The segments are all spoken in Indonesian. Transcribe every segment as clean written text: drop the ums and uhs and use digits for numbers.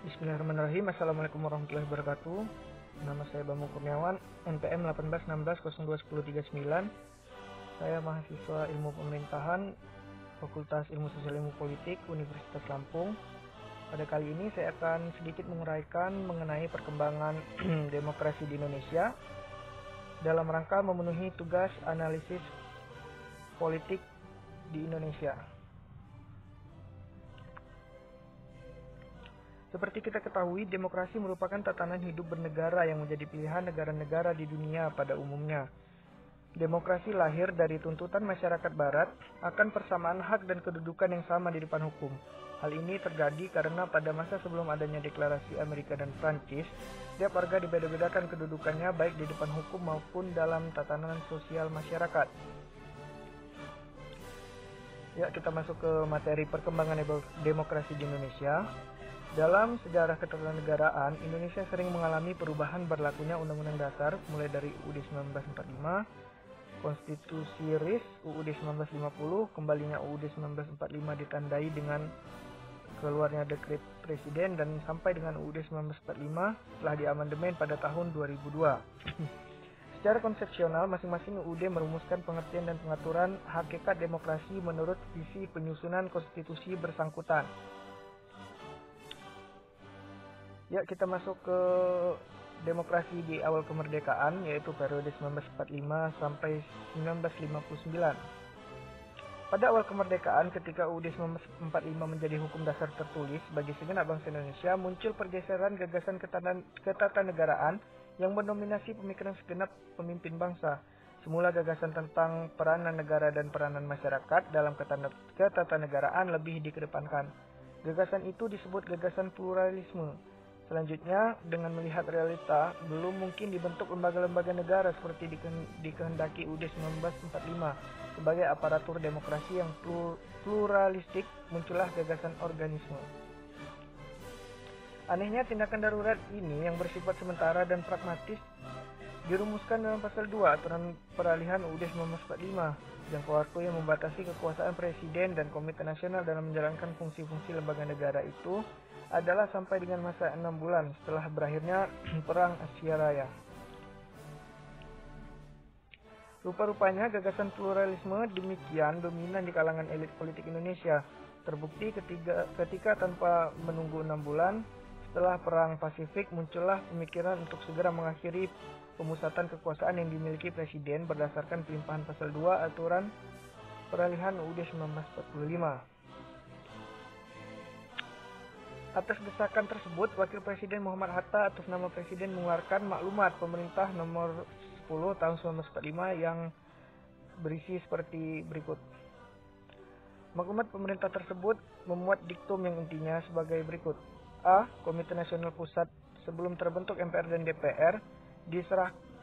Bismillahirrahmanirrahim. Assalamualaikum warahmatullahi wabarakatuh. Nama saya Bambang Kurniawan, NPM 1816021039. Saya mahasiswa Ilmu Pemerintahan, Fakultas Ilmu Sosial Ilmu Politik, Universitas Lampung. Pada kali ini saya akan sedikit menguraikan mengenai perkembangan demokrasi di Indonesia dalam rangka memenuhi tugas analisis politik di Indonesia. Seperti kita ketahui, demokrasi merupakan tatanan hidup bernegara yang menjadi pilihan negara-negara di dunia pada umumnya. Demokrasi lahir dari tuntutan masyarakat barat akan persamaan hak dan kedudukan yang sama di depan hukum. Hal ini terjadi karena pada masa sebelum adanya deklarasi Amerika dan Prancis, setiap warga dibeda-bedakan kedudukannya baik di depan hukum maupun dalam tatanan sosial masyarakat. Ya, kita masuk ke materi perkembangan demokrasi di Indonesia. Dalam sejarah ketatanegaraan, Indonesia sering mengalami perubahan berlakunya Undang-Undang Dasar mulai dari UUD 1945, Konstitusi RIS UUD 1950, kembalinya UUD 1945 ditandai dengan keluarnya dekret presiden dan sampai dengan UUD 1945 setelah diamandemen pada tahun 2002. Secara konsepsional, masing-masing UUD merumuskan pengertian dan pengaturan hakikat demokrasi menurut visi penyusunan konstitusi bersangkutan. Ya, kita masuk ke demokrasi di awal kemerdekaan, yaitu periode 1945 sampai 1959. Pada awal kemerdekaan, ketika UUD 1945 menjadi hukum dasar tertulis bagi segenap bangsa Indonesia, muncul pergeseran gagasan ketatanegaraan yang mendominasi pemikiran segenap pemimpin bangsa. Semula gagasan tentang peranan negara dan peranan masyarakat dalam ketatanegaraan lebih dikedepankan. Gagasan itu disebut gagasan pluralisme. Selanjutnya, dengan melihat realita, belum mungkin dibentuk lembaga-lembaga negara seperti dikehendaki UUD 1945 sebagai aparatur demokrasi yang pluralistik, muncullah gagasan organisme. Anehnya, tindakan darurat ini yang bersifat sementara dan pragmatis dirumuskan dalam pasal 2 aturan peralihan UUD 1945, jangka waktu yang membatasi kekuasaan presiden dan komite nasional dalam menjalankan fungsi-fungsi lembaga negara itu adalah sampai dengan masa 6 bulan setelah berakhirnya Perang Asia Raya. Rupa-rupanya gagasan pluralisme demikian dominan di kalangan elit politik Indonesia. Terbukti ketika tanpa menunggu 6 bulan setelah Perang Pasifik muncullah pemikiran untuk segera mengakhiri pemusatan kekuasaan yang dimiliki presiden berdasarkan pelimpahan pasal 2 aturan peralihan UUD 1945. Atas desakan tersebut, Wakil Presiden Muhammad Hatta atas nama Presiden mengeluarkan maklumat pemerintah nomor 10 tahun 1945 yang berisi seperti berikut. Maklumat pemerintah tersebut memuat diktum yang intinya sebagai berikut. A. Komite Nasional Pusat sebelum terbentuk MPR dan DPR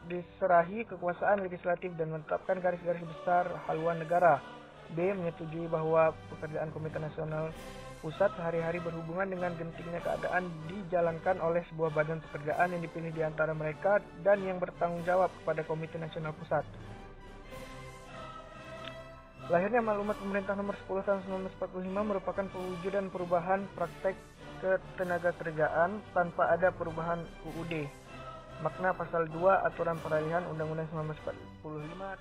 diserahi kekuasaan legislatif dan menetapkan garis-garis besar haluan negara. B. Menyetujui bahwa pekerjaan Komite Nasional Pusat sehari-hari berhubungan dengan gentingnya keadaan dijalankan oleh sebuah badan pekerjaan yang dipilih di antara mereka dan yang bertanggung jawab kepada Komite Nasional Pusat. Lahirnya maklumat pemerintah nomor 10 tahun 1945 merupakan pewujudan perubahan praktek ketenagakerjaan tanpa ada perubahan UUD. Makna pasal 2 aturan peralihan Undang-Undang 1945.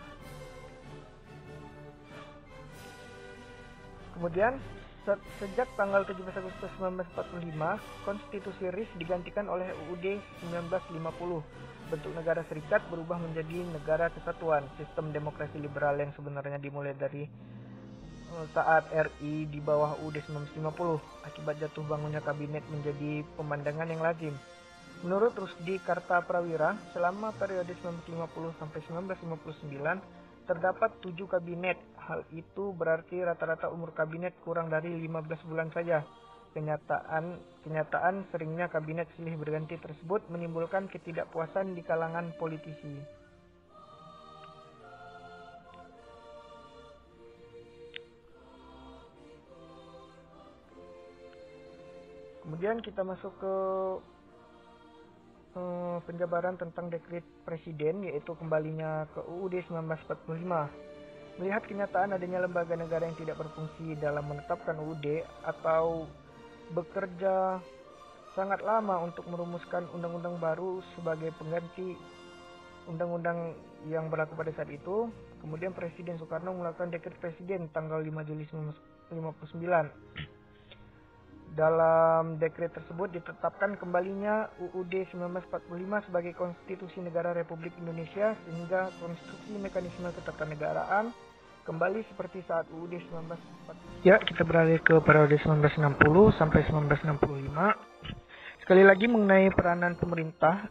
Kemudian sejak tanggal 17 Agustus 1945, Konstitusi RIS digantikan oleh UUD 1950. Bentuk negara serikat berubah menjadi negara kesatuan. Sistem demokrasi liberal yang sebenarnya dimulai dari saat RI di bawah UUD 1950 akibat jatuh bangunnya kabinet menjadi pemandangan yang lazim. Menurut Rusdi Kartaprawira, selama periode 1950 sampai 1959, terdapat 7 kabinet. Hal itu berarti rata-rata umur kabinet kurang dari 15 bulan saja. Kenyataan seringnya kabinet silih berganti tersebut menimbulkan ketidakpuasan di kalangan politisi. Kemudian kita masuk ke penjabaran tentang dekret presiden, yaitu kembalinya ke UUD 1945. Melihat kenyataan adanya lembaga negara yang tidak berfungsi dalam menetapkan UUD atau bekerja sangat lama untuk merumuskan undang-undang baru sebagai pengganti undang-undang yang berlaku pada saat itu, kemudian Presiden Soekarno melakukan dekret presiden tanggal 5 Juli 1959. Dalam dekret tersebut ditetapkan kembalinya UUD 1945 sebagai konstitusi negara Republik Indonesia, sehingga konstruksi mekanisme ketatanegaraan kembali seperti saat UUD 1945. Ya, kita beralih ke periode 1960 sampai 1965. Sekali lagi mengenai peranan pemerintah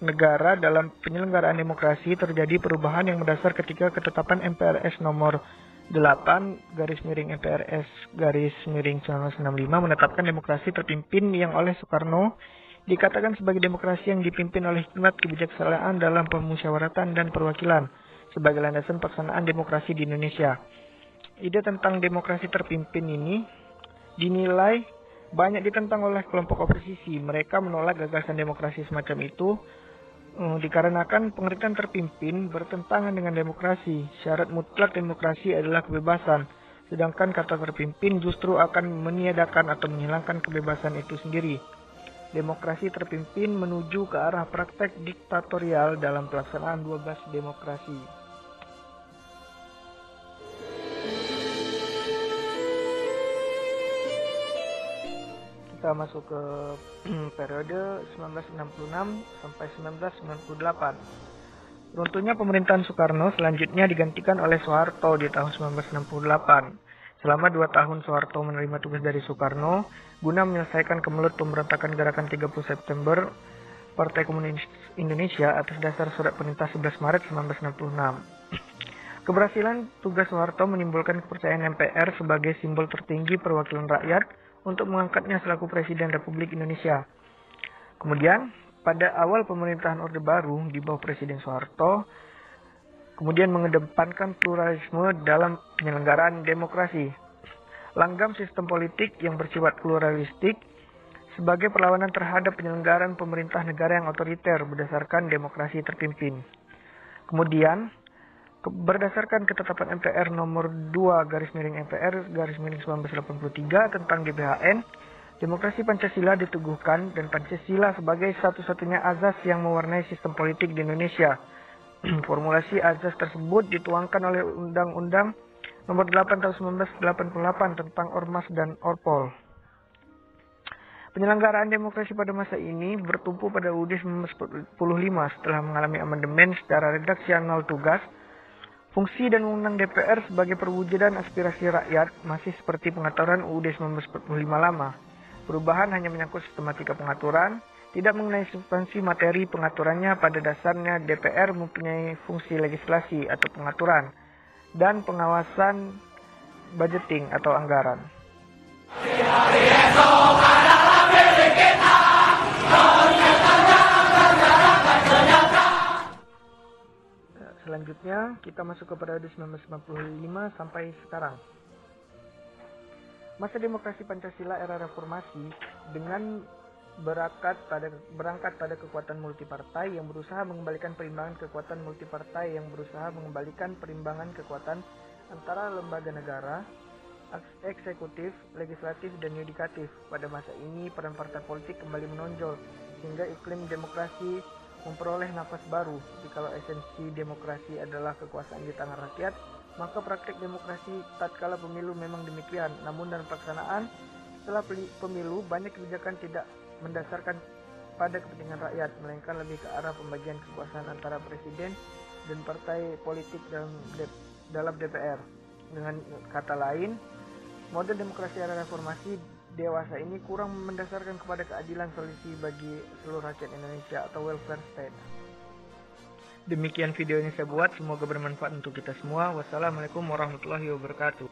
negara dalam penyelenggaraan demokrasi, terjadi perubahan yang mendasar ketika ketetapan MPRS nomor 8/MPRS/1965 menetapkan demokrasi terpimpin yang oleh Soekarno dikatakan sebagai demokrasi yang dipimpin oleh hikmat kebijaksanaan dalam pemusyawaratan dan perwakilan sebagai landasan pelaksanaan demokrasi di Indonesia. Ide tentang demokrasi terpimpin ini dinilai banyak ditentang oleh kelompok oposisi. Mereka menolak gagasan demokrasi semacam itu dikarenakan pengertian terpimpin bertentangan dengan demokrasi. Syarat mutlak demokrasi adalah kebebasan, sedangkan kata terpimpin justru akan meniadakan atau menghilangkan kebebasan itu sendiri. Demokrasi terpimpin menuju ke arah praktek diktatorial dalam pelaksanaan 12 demokrasi. Kita masuk ke periode 1966 sampai 1998. Runtuhnya pemerintahan Soekarno selanjutnya digantikan oleh Soeharto di tahun 1968. Selama 2 tahun Soeharto menerima tugas dari Soekarno guna menyelesaikan kemelut pemberontakan gerakan 30 September Partai Komunis Indonesia atas dasar surat perintah 11 Maret 1966. Keberhasilan tugas Soeharto menimbulkan kepercayaan MPR sebagai simbol tertinggi perwakilan rakyat untuk mengangkatnya selaku Presiden Republik Indonesia. Kemudian, pada awal pemerintahan Orde Baru di bawah Presiden Soeharto, kemudian mengedepankan pluralisme dalam penyelenggaraan demokrasi. Langgam sistem politik yang bersifat pluralistik sebagai perlawanan terhadap penyelenggaraan pemerintah negara yang otoriter berdasarkan demokrasi terpimpin. Kemudian, berdasarkan ketetapan MPR nomor 2/MPR/1983 tentang GBHN, demokrasi Pancasila diteguhkan dan Pancasila sebagai satu-satunya azas yang mewarnai sistem politik di Indonesia. Formulasi azas tersebut dituangkan oleh Undang-Undang nomor 8 tahun 1988 tentang Ormas dan Orpol. Penyelenggaraan demokrasi pada masa ini bertumpu pada UUD 1945 setelah mengalami amandemen secara redaksional tugas. Fungsi dan wewenang DPR sebagai perwujudan aspirasi rakyat masih seperti pengaturan UUD 1945 lama. Perubahan hanya menyangkut sistematika pengaturan, tidak mengenai substansi materi pengaturannya. Pada dasarnya DPR mempunyai fungsi legislasi atau pengaturan dan pengawasan budgeting atau anggaran. Selanjutnya kita masuk ke periode 1995 sampai sekarang. Masa demokrasi Pancasila era reformasi dengan berangkat pada kekuatan multipartai yang berusaha mengembalikan perimbangan kekuatan multipartai yang berusaha mengembalikan perimbangan kekuatan antara lembaga negara, eksekutif, legislatif, dan yudikatif. Pada masa ini peran partai politik kembali menonjol sehingga iklim demokrasi memperoleh nafas baru. Jikalau esensi demokrasi adalah kekuasaan di tangan rakyat, maka praktik demokrasi tatkala pemilu memang demikian. Namun dalam pelaksanaan setelah pemilu, banyak kebijakan tidak mendasarkan pada kepentingan rakyat, melainkan lebih ke arah pembagian kekuasaan antara presiden dan partai politik dalam DPR. Dengan kata lain, model demokrasi era reformasi dewasa ini kurang mendasarkan kepada keadilan solusi bagi seluruh rakyat Indonesia atau welfare state. Demikian video yang saya buat, semoga bermanfaat untuk kita semua. Wassalamualaikum warahmatullahi wabarakatuh.